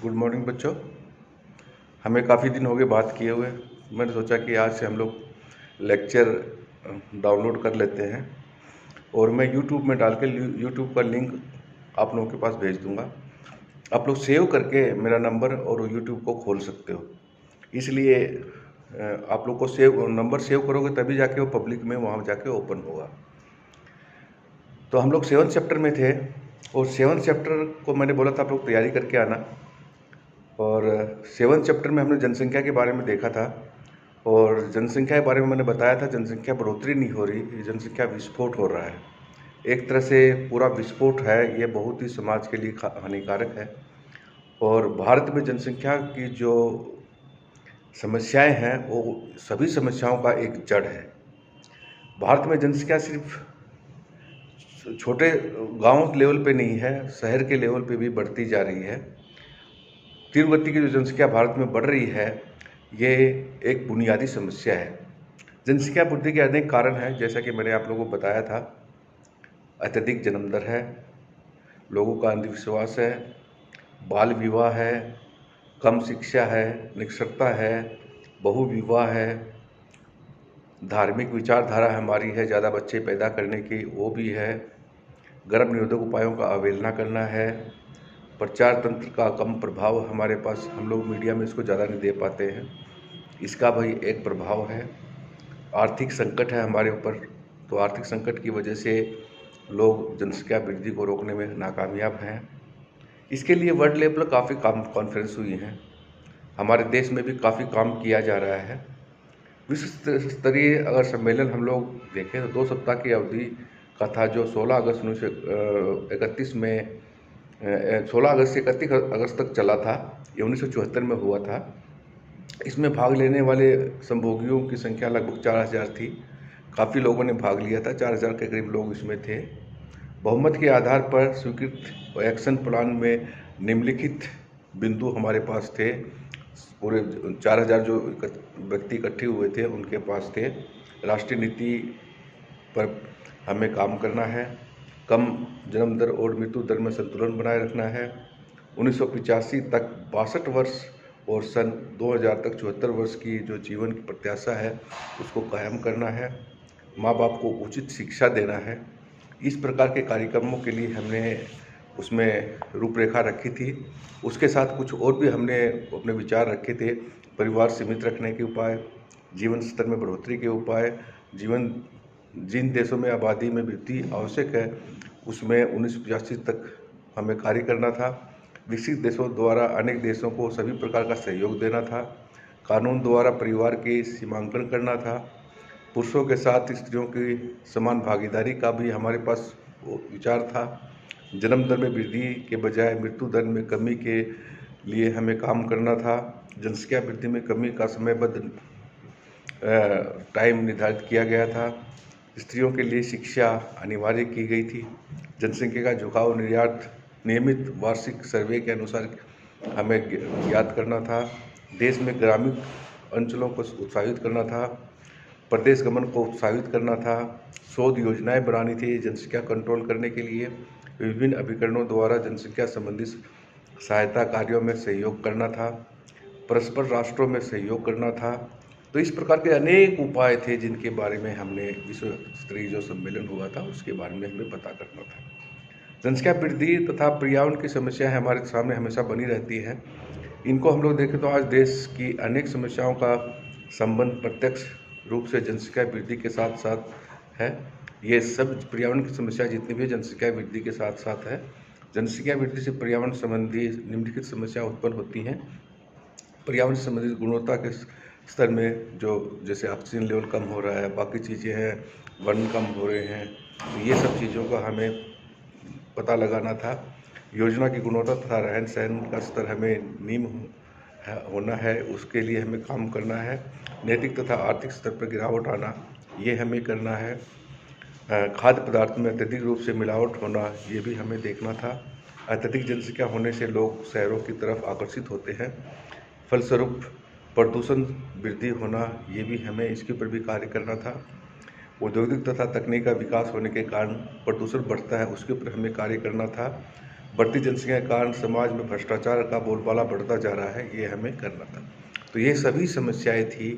Good morning बच्चों। हमें काफ़ी दिन हो गए बात किए हुए। मैंने सोचा कि आज से हम लोग लेक्चर डाउनलोड कर लेते हैं और मैं यूट्यूब में डाल के यूट्यूब का लिंक आप लोगों के पास भेज दूंगा। आप लोग सेव करके मेरा नंबर और यूट्यूब को खोल सकते हो। इसलिए आप लोग को नंबर सेव करोगे तभी जाके वो पब्लिक में वहाँ जाके ओपन होगा। तो हम लोग 7th चैप्टर में थे और 7th चैप्टर को मैंने बोला था आप लोग तैयारी करके आना। और 7th चैप्टर में हमने जनसंख्या के बारे में देखा था और जनसंख्या के बारे में मैंने बताया था जनसंख्या बढ़ोतरी नहीं हो रही, जनसंख्या विस्फोट हो रहा है। एक तरह से पूरा विस्फोट है, ये बहुत ही समाज के लिए हानिकारक है। और भारत में जनसंख्या की जो समस्याएं हैं वो सभी समस्याओं का एक जड़ है। भारत में जनसंख्या सिर्फ छोटे गांव लेवल पे नहीं है, शहर के लेवल पे भी बढ़ती जा रही है। तीव्र गति की जो जनसंख्या भारत में बढ़ रही है, ये एक बुनियादी समस्या है। जनसंख्या वृद्धि के अनेक कारण हैं, जैसा कि मैंने आप लोगों को बताया था। अत्यधिक जन्म दर है, लोगों का अंधविश्वास है, बाल विवाह है, कम शिक्षा है, निरक्षरता है, बहुविवाह है, धार्मिक विचारधारा हमारी है ज़्यादा बच्चे पैदा करने की, वो भी है। गर्भ निरोधक उपायों का अवहेलना करना है। प्रचार तंत्र का कम प्रभाव हमारे पास, हम लोग मीडिया में इसको ज़्यादा नहीं दे पाते हैं, इसका भी एक प्रभाव है। आर्थिक संकट है हमारे ऊपर, तो आर्थिक संकट की वजह से लोग जनसंख्या वृद्धि को रोकने में नाकामयाब हैं। इसके लिए वर्ल्ड लेवल पर काफ़ी कॉन्फ्रेंस हुई हैं, हमारे देश में भी काफ़ी काम किया जा रहा है। विश्व स्तरीय अगर सम्मेलन हम लोग देखें तो 2 सप्ताह की अवधि का था, जो 16 अगस्त 1931 में 16 अगस्त से 31 अगस्त तक चला था। ये 1974 में हुआ था। इसमें भाग लेने वाले संभोगियों की संख्या लगभग 4000 थी। काफ़ी लोगों ने भाग लिया था, 4000 के करीब लोग इसमें थे। बहुमत के आधार पर स्वीकृत एक्शन प्लान में निम्नलिखित बिंदु हमारे पास थे। पूरे 4000 जो व्यक्ति इकट्ठे हुए थे उनके पास थे। राष्ट्रीय नीति पर हमें काम करना है, कम जन्म दर और मृत्यु दर में संतुलन बनाए रखना है, 1985 तक 62 वर्ष और सन 2000 तक 74 वर्ष की जो जीवन की प्रत्याशा है उसको कायम करना है, माँ बाप को उचित शिक्षा देना है। इस प्रकार के कार्यक्रमों के लिए हमने उसमें रूपरेखा रखी थी। उसके साथ कुछ और भी हमने अपने विचार रखे थे। परिवार सीमित रखने के उपाय, जीवन स्तर में बढ़ोतरी के उपाय, जिन देशों में आबादी में वृद्धि आवश्यक है उसमें 1985 तक हमें कार्य करना था। विकसित देशों द्वारा अनेक देशों को सभी प्रकार का सहयोग देना था। कानून द्वारा परिवार की सीमांकन करना था। पुरुषों के साथ स्त्रियों की समान भागीदारी का भी हमारे पास विचार था। जन्म दर में वृद्धि के बजाय मृत्यु दर में कमी के लिए हमें काम करना था। जनसंख्या वृद्धि में कमी का समयबद्ध टाइम निर्धारित किया गया था। स्त्रियों के लिए शिक्षा अनिवार्य की गई थी। जनसंख्या का झुकाव निर्यात नियमित वार्षिक सर्वे के अनुसार हमें ज्ञात करना था। देश में ग्रामीण अंचलों को उत्साहित करना था। प्रदेश गमन को उत्साहित करना था। शोध योजनाएं बनानी थी जनसंख्या कंट्रोल करने के लिए। विभिन्न अभिकरणों द्वारा जनसंख्या संबंधी सहायता कार्यों में सहयोग करना था। परस्पर राष्ट्रों में सहयोग करना था। तो इस प्रकार के अनेक उपाय थे जिनके बारे में हमने विश्व स्तरीय जो सम्मेलन हुआ था उसके बारे में हमें पता करना था। जनसंख्या वृद्धि तथा पर्यावरण की समस्याएं हमारे सामने हमेशा बनी रहती है। इनको हम लोग देखें तो आज देश की अनेक समस्याओं का संबंध प्रत्यक्ष रूप से जनसंख्या वृद्धि के साथ साथ है। ये सब पर्यावरण की समस्या जितनी भी जनसंख्या वृद्धि के साथ साथ है। जनसंख्या वृद्धि से पर्यावरण संबंधी निम्नलिखित समस्या उत्पन्न होती हैं। पर्यावरण से संबंधित गुणवत्ता के स्तर में जो जैसे ऑक्सीजन लेवल कम हो रहा है, बाकी चीज़ें हैं, वन कम हो रहे हैं, तो ये सब चीज़ों का हमें पता लगाना था। योजना की गुणवत्ता तथा रहन सहन का स्तर हमें निम्न होना है, उसके लिए हमें काम करना है। नैतिक तथा आर्थिक स्तर पर गिरावट आना, ये हमें करना है। खाद्य पदार्थ में अत्यधिक रूप से मिलावट होना, ये भी हमें देखना था। अत्यधिक जनसंख्या होने से लोग शहरों की तरफ आकर्षित होते हैं, फलस्वरूप प्रदूषण वृद्धि होना, ये भी हमें इसके ऊपर भी कार्य करना था। औद्योगिक तथा तकनीक का विकास होने के कारण प्रदूषण बढ़ता है, उसके ऊपर हमें कार्य करना था। बढ़ती जनसंख्या के कारण समाज में भ्रष्टाचार का बोलबाला बढ़ता जा रहा है, ये हमें करना था। तो ये सभी समस्याएं थी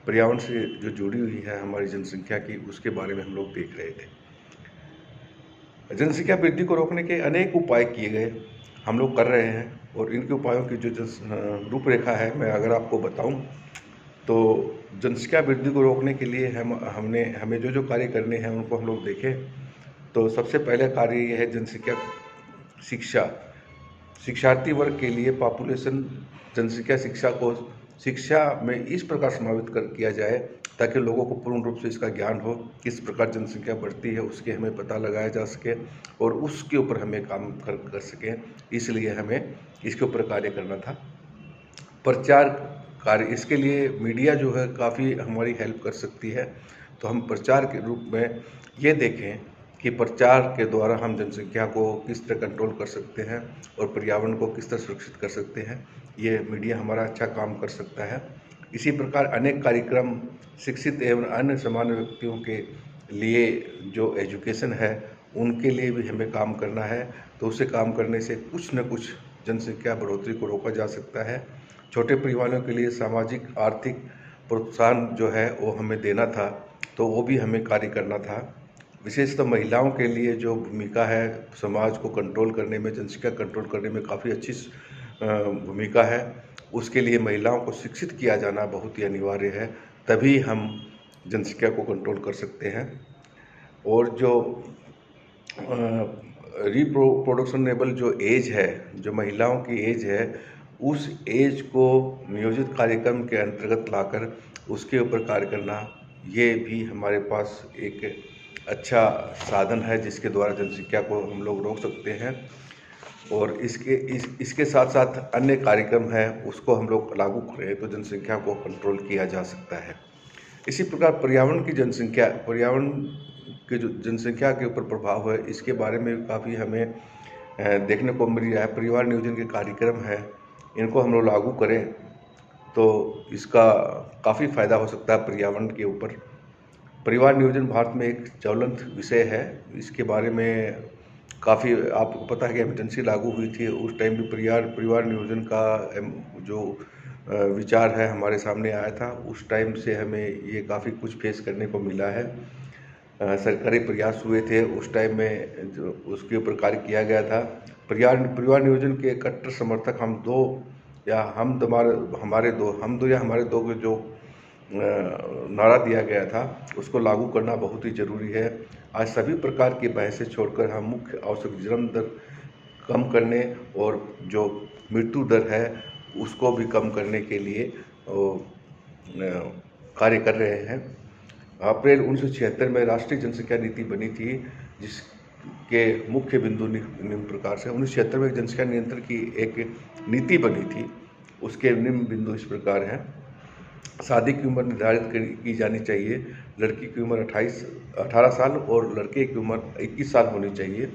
पर्यावरण से जो जुड़ी हुई है हमारी जनसंख्या की, उसके बारे में हम लोग देख रहे थे। जनसंख्या वृद्धि को रोकने के अनेक उपाय किए गए, हम लोग कर रहे हैं, और इनके उपायों की जो रूपरेखा है मैं अगर आपको बताऊं तो जनसंख्या वृद्धि को रोकने के लिए हमें जो कार्य करने हैं उनको हम लोग देखें तो सबसे पहले कार्य ये है जनसंख्या शिक्षा। शिक्षार्थी वर्ग के लिए पॉपुलेशन जनसंख्या शिक्षा में इस प्रकार समावित किया जाए ताकि लोगों को पूर्ण रूप से इसका ज्ञान हो, किस प्रकार जनसंख्या बढ़ती है उसके हमें पता लगाया जा सके और उसके ऊपर हमें काम कर सकें। इसलिए हमें इसके ऊपर कार्य करना था। प्रचार कार्य, इसके लिए मीडिया जो है काफ़ी हमारी हेल्प कर सकती है। तो हम प्रचार के रूप में ये देखें कि प्रचार के द्वारा हम जनसंख्या को किस तरह कंट्रोल कर सकते हैं और पर्यावरण को किस तरह सुरक्षित कर सकते हैं, ये मीडिया हमारा अच्छा काम कर सकता है। इसी प्रकार अनेक कार्यक्रम शिक्षित एवं अन्य सामान्य व्यक्तियों के लिए जो एजुकेशन है उनके लिए भी हमें काम करना है। तो उसे काम करने से कुछ न कुछ जनसंख्या बढ़ोतरी को रोका जा सकता है। छोटे परिवारों के लिए सामाजिक आर्थिक प्रोत्साहन जो है वो हमें देना था, तो वो भी हमें कार्य करना था। विशेषतः महिलाओं के लिए जो भूमिका है समाज को कंट्रोल करने में, जनसंख्या कंट्रोल करने में काफ़ी अच्छी भूमिका है, उसके लिए महिलाओं को शिक्षित किया जाना बहुत ही अनिवार्य है, तभी हम जनसंख्या को कंट्रोल कर सकते हैं। और जो रिप्रोडक्शनेबल जो एज है, जो महिलाओं की एज है, उस एज को नियोजित कार्यक्रम के अंतर्गत लाकर उसके ऊपर कार्य करना, ये भी हमारे पास एक अच्छा साधन है जिसके द्वारा जनसंख्या को हम लोग रोक सकते हैं। और इसके साथ साथ अन्य कार्यक्रम है उसको हम लोग लागू करें तो जनसंख्या को कंट्रोल किया जा सकता है। इसी प्रकार पर्यावरण के जो जनसंख्या के ऊपर प्रभाव है इसके बारे में काफ़ी हमें देखने को मिल रहा है। परिवार नियोजन के कार्यक्रम है, इनको हम लोग लागू करें तो इसका काफ़ी फायदा हो सकता है पर्यावरण के ऊपर। परिवार नियोजन भारत में एक ज्वलंत विषय है, इसके बारे में काफ़ी आपको पता है कि इमरजेंसी लागू हुई थी, उस टाइम भी परिवार नियोजन का जो विचार है हमारे सामने आया था। उस टाइम से हमें ये काफ़ी कुछ फेस करने को मिला है। सरकारी प्रयास हुए थे उस टाइम में, जो उसके ऊपर कार्य किया गया था। परिवार नियोजन के कट्टर समर्थक हम दो या हमारे दो के जो नारा दिया गया था उसको लागू करना बहुत ही ज़रूरी है। आज सभी प्रकार की बहसें छोड़कर हम मुख्य आवश्यक जन्म दर कम करने और जो मृत्यु दर है उसको भी कम करने के लिए कार्य कर रहे हैं। अप्रैल 1976 में राष्ट्रीय जनसंख्या नीति बनी थी जिसके मुख्य बिंदु निम्न प्रकार से 1976 में जनसंख्या नियंत्रण की एक नीति बनी थी, उसके निम्न बिंदु इस प्रकार हैं। शादी की उम्र निर्धारित की जानी चाहिए, लड़की की उम्र 18 साल और लड़के की उम्र 21 साल होनी चाहिए।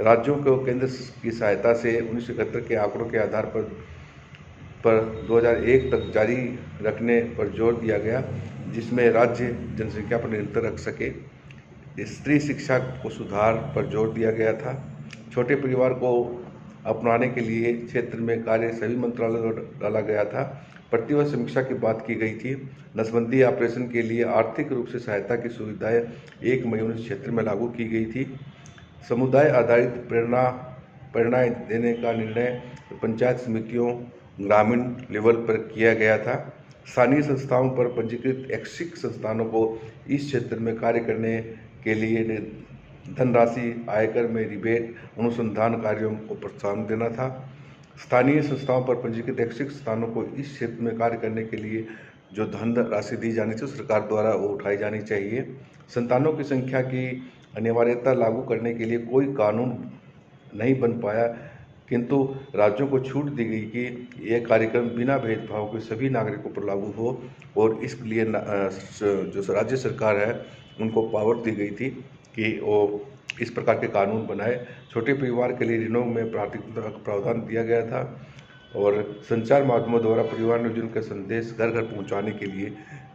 राज्यों को केंद्र की सहायता से 1971 के आंकड़ों के आधार पर 2001 तक जारी रखने पर जोर दिया गया, जिसमें राज्य जनसंख्या पर नियंत्रण रख सके। स्त्री शिक्षा को सुधार पर जोर दिया गया था। छोटे परिवार को अपनाने के लिए क्षेत्र में कार्य सभी मंत्रालयों द्वारा डाला गया था। प्रतिवर्ष समीक्षा की बात की गई थी। नसबंदी ऑपरेशन के लिए आर्थिक रूप से सहायता की सुविधाएं 1 मई 1976 में लागू की गई थी। समुदाय आधारित प्रेरणाएं देने का निर्णय पंचायत समितियों ग्रामीण लेवल पर किया गया था। स्थानीय संस्थाओं पर पंजीकृत ऐच्छिक संस्थानों को इस क्षेत्र में कार्य करने के लिए धनराशि, आयकर में रिबेट, अनुसंधान कार्यों को प्रोत्साहन देना था। स्थानीय संस्थाओं पर पंजीकृत ऐच्छिक संस्थानों को इस क्षेत्र में कार्य करने के लिए जो धन राशि दी जानी चाहिए सरकार द्वारा वो उठाई जानी चाहिए। संतानों की संख्या की अनिवार्यता लागू करने के लिए कोई कानून नहीं बन पाया, किंतु राज्यों को छूट दी गई कि यह कार्यक्रम बिना भेदभाव के सभी नागरिकों पर लागू हो और इसलिए जो राज्य सरकार है उनको पावर दी गई थी कि वो इस प्रकार के कानून बनाए। छोटे परिवार के लिए ऋणों में प्राथमिकता का प्रावधान दिया गया था और संचार माध्यमों द्वारा परिवार नियोजन का संदेश घर घर पहुंचाने के लिए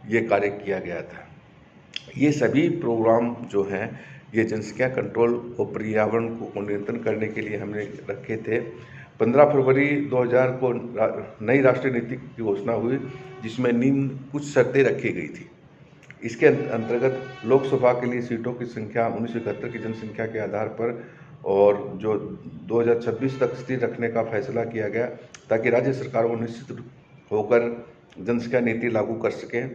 ये कार्य किया गया था। ये सभी प्रोग्राम जो हैं ये जनसंख्या कंट्रोल और पर्यावरण को नियंत्रण करने के लिए हमने रखे थे। 15 फरवरी 2000 को नई राष्ट्रीय नीति की घोषणा हुई, जिसमें निम्न कुछ शर्तें रखी गई थी। इसके अंतर्गत लोकसभा के लिए सीटों की संख्या 1971 की जनसंख्या के आधार पर और जो 2026 तक स्थिर रखने का फैसला किया गया, ताकि राज्य सरकारों को निश्चित होकर जनसंख्या नीति लागू कर सकें।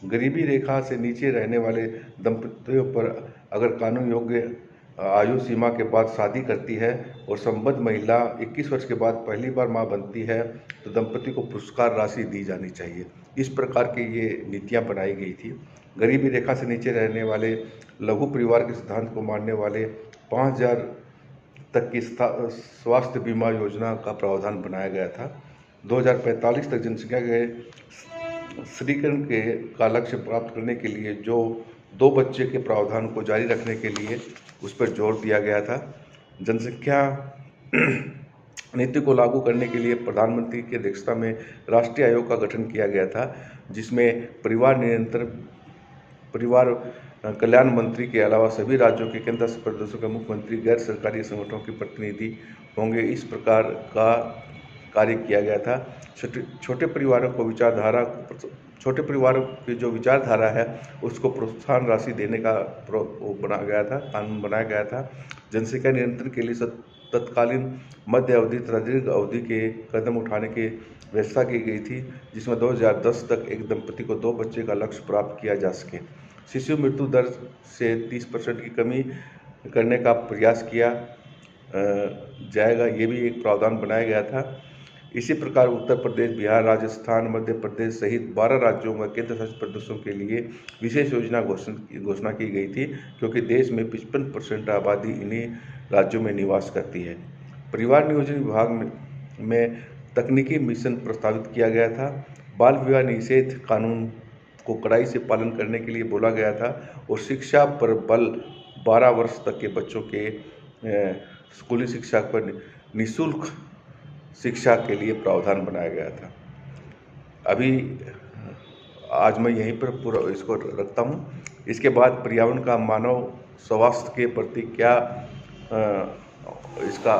गरीबी रेखा से नीचे रहने वाले दंपतियों पर अगर कानून योग्य आयु सीमा के बाद शादी करती है और संबद्ध महिला 21 वर्ष के बाद पहली बार मां बनती है, तो दंपति को पुरस्कार राशि दी जानी चाहिए। इस प्रकार की ये नीतियां बनाई गई थी। गरीबी रेखा से नीचे रहने वाले लघु परिवार के सिद्धांत को मानने वाले 5000 तक की स्वास्थ्य बीमा योजना का प्रावधान बनाया गया था। 2045 तक जनसंख्या के स्थिरीकरण का लक्ष्य प्राप्त करने के लिए जो 2 बच्चे के प्रावधान को जारी रखने के लिए उस पर जोर दिया गया था। जनसंख्या नीति को लागू करने के लिए प्रधानमंत्री की अध्यक्षता में राष्ट्रीय आयोग का गठन किया गया था, जिसमें परिवार कल्याण मंत्री के अलावा सभी राज्यों के केंद्र शासित प्रदेशों के मुख्यमंत्री, गैर सरकारी संगठनों के प्रतिनिधि होंगे। इस प्रकार का कार्य किया गया था। छोटे परिवारों की जो विचारधारा है उसको प्रोत्साहन राशि देने का कानून बनाया गया था। जनसंख्या नियंत्रण के लिए तत्कालीन, मध्य अवधि तथा दीर्घ अवधि के कदम उठाने की व्यवस्था की गई थी, जिसमें 2010 तक एक दंपति को 2 बच्चे का लक्ष्य प्राप्त किया जा सके। शिशु मृत्यु दर से 30% की कमी करने का प्रयास किया जाएगा, ये भी एक प्रावधान बनाया गया था। इसी प्रकार उत्तर प्रदेश, बिहार, राजस्थान, मध्य प्रदेश सहित 12 राज्यों व केंद्र शासित प्रदेशों के लिए विशेष योजना घोषणा की गई थी, क्योंकि देश में 55% आबादी इन्हीं राज्यों में निवास करती है। परिवार नियोजन विभाग में तकनीकी मिशन प्रस्तावित किया गया था। बाल विवाह निषेध कानून को कड़ाई से पालन करने के लिए बोला गया था और शिक्षा पर बल 12 वर्ष तक के बच्चों के स्कूली शिक्षा पर निःशुल्क शिक्षा के लिए प्रावधान बनाया गया था। अभी आज मैं यहीं पर पूरा इसको रखता हूँ। इसके बाद पर्यावरण का मानव स्वास्थ्य के प्रति क्या इसका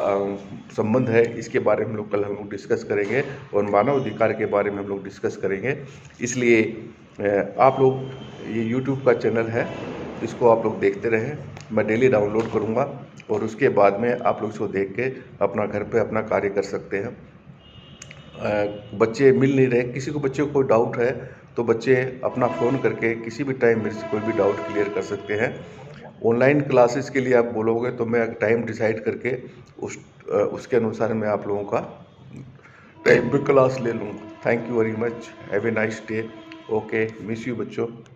संबंध है, इसके बारे में हम लोग डिस्कस करेंगे और मानव अधिकार के बारे में हम लोग डिस्कस करेंगे। इसलिए आप लोग ये YouTube का चैनल है, इसको आप लोग देखते रहें। मैं डेली डाउनलोड करूँगा और उसके बाद में आप लोग इसको देख के अपना घर पे अपना कार्य कर सकते हैं। बच्चे मिल नहीं रहे, किसी को बच्चे को कोई डाउट है तो बच्चे अपना फ़ोन करके किसी भी टाइम मेरे से कोई भी डाउट क्लियर कर सकते हैं। ऑनलाइन क्लासेस के लिए आप बोलोगे तो मैं टाइम डिसाइड करके उसके अनुसार मैं आप लोगों का टाइम पे क्लास ले लूँगा। Thank you very much, have a nice day. Okay, miss you बच्चों।